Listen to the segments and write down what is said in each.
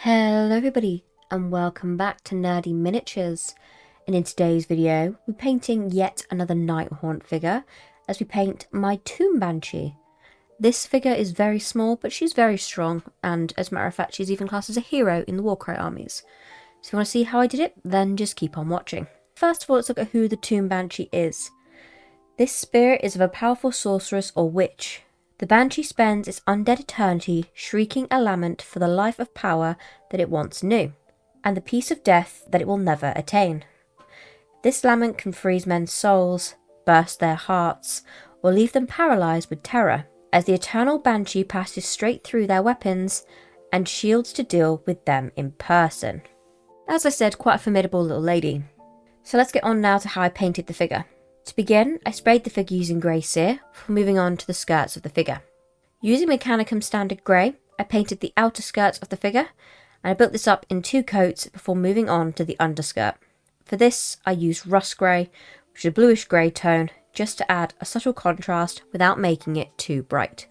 Hello everybody and welcome back to Nerdy Miniatures, and in today's video we're painting yet another Nighthaunt figure as we paint my Tomb Banshee. This figure is very small but she's very strong, and as a matter of fact she's even classed as a hero in the Warcry armies. So if you want to see how I did it, then just keep on watching. First of all, let's look at who the Tomb Banshee is. This spirit is of a powerful sorceress or witch. The Banshee spends its undead eternity shrieking a lament for the life of power that it once knew, and the peace of death that it will never attain. This lament can freeze men's souls, burst their hearts, or leave them paralysed with terror, as the eternal Banshee passes straight through their weapons and shields to deal with them in person. As I said, quite a formidable little lady. So let's get on now to how I painted the figure. To begin, I sprayed the figure using grey cere, before moving on to the skirts of the figure. Using Mechanicum Standard Grey, I painted the outer skirts of the figure, and I built this up in 2 coats before moving on to the underskirt. For this, I used Rust Grey, which is a bluish grey tone, just to add a subtle contrast without making it too bright.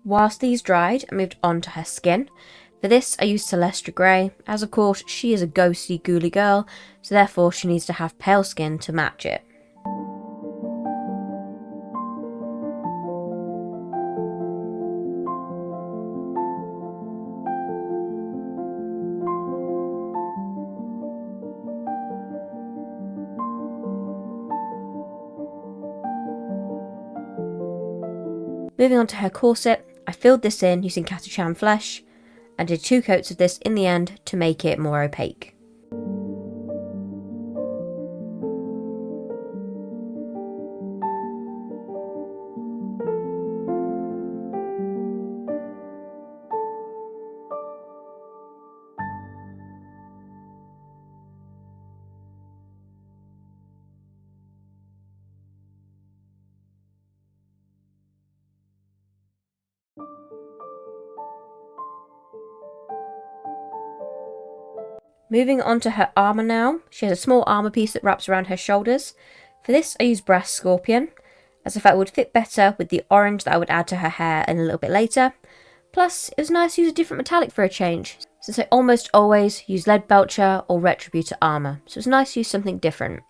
Whilst these dried, I moved on to her skin. For this, I used Celestra Grey, as of course she is a ghostly, ghouly girl, so therefore she needs to have pale skin to match it. Moving on to her corset, I filled this in using Catachan flesh, and did 2 coats of this in the end to make it more opaque. Moving on to her armour now, she has a small armour piece that wraps around her shoulders. For this I used Brass Scorpion, as I felt it would fit better with the orange that I would add to her hair in a little bit later. Plus, it was nice to use a different metallic for a change, since I almost always use Lead Belcher or Retributor armour, so it was nice to use something different.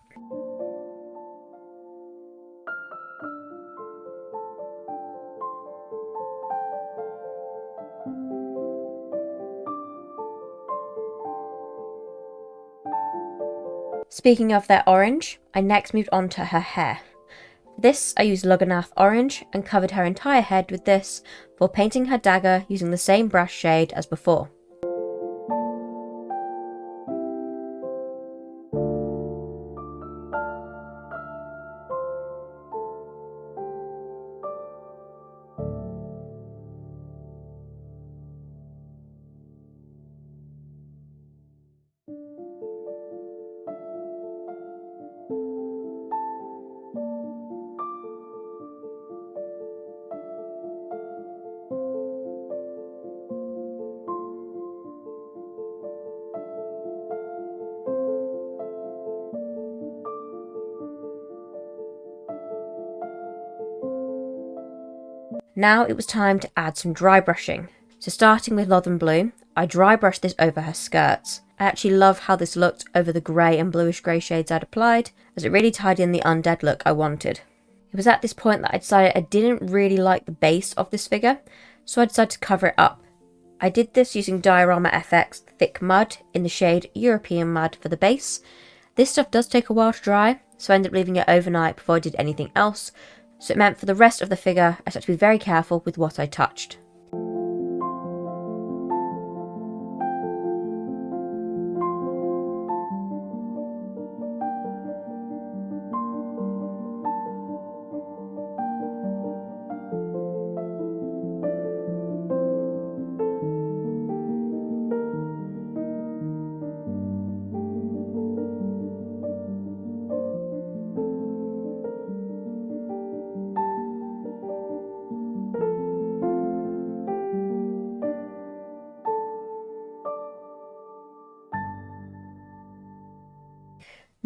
Speaking of that orange, I next moved on to her hair. For this, I used Lugganath Orange and covered her entire head with this before painting her dagger using the same brush shade as before. Now it was time to add some dry brushing. So starting with Lothern Blue, I dry brushed this over her skirts. I actually love how this looked over the grey and bluish grey shades I'd applied, as it really tied in the undead look I wanted. It was at this point that I decided I didn't really like the base of this figure, so I decided to cover it up. I did this using Diorama FX Thick Mud in the shade European Mud for the base. This stuff does take a while to dry, so I ended up leaving it overnight before I did anything else, so it meant for the rest of the figure I had to be very careful with what I touched.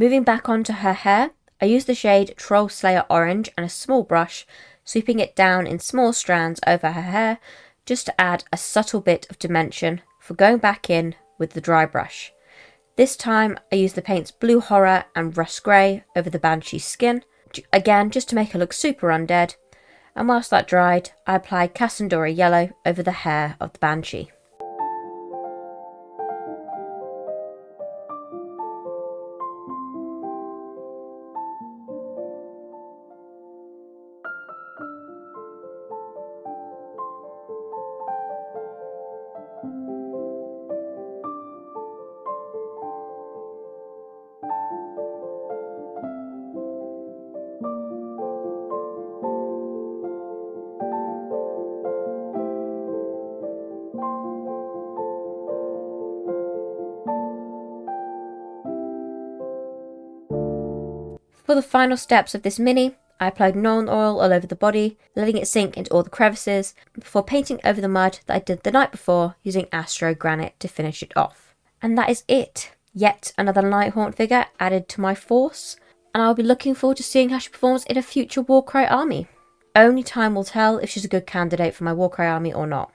Moving back onto her hair, I use the shade Troll Slayer Orange and a small brush, sweeping it down in small strands over her hair, just to add a subtle bit of dimension for going back in with the dry brush. This time I use the paints Blue Horror and Rust Grey over the Banshee's skin, again just to make her look super undead, and whilst that dried, I applied Cassandora Yellow over the hair of the Banshee. For the final steps of this mini, I applied Nuln Oil all over the body, letting it sink into all the crevices, before painting over the mud that I did the night before using Astro Granite to finish it off. And that is it! Yet another Nighthaunt figure added to my force, and I'll be looking forward to seeing how she performs in a future Warcry army. Only time will tell if she's a good candidate for my Warcry army or not.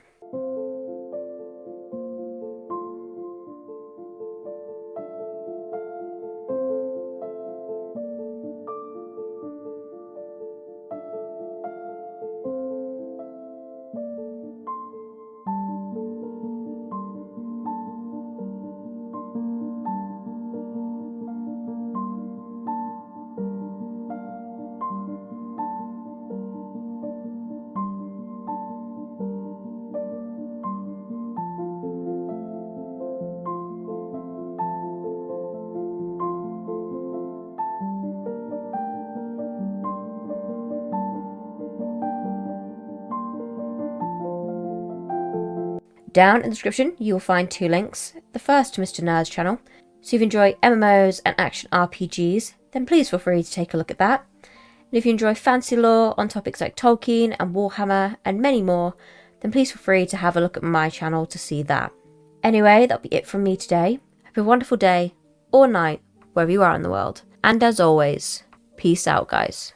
Down in the description you will find two links. The first to Mr. Nerd's channel, so if you enjoy MMOs and action RPGs, then please feel free to take a look at that. And if you enjoy fantasy lore on topics like Tolkien and Warhammer and many more, then please feel free to have a look at my channel to see that. Anyway, that'll be it from me today. Have a wonderful day or night, wherever you are in the world. And as always, peace out, guys.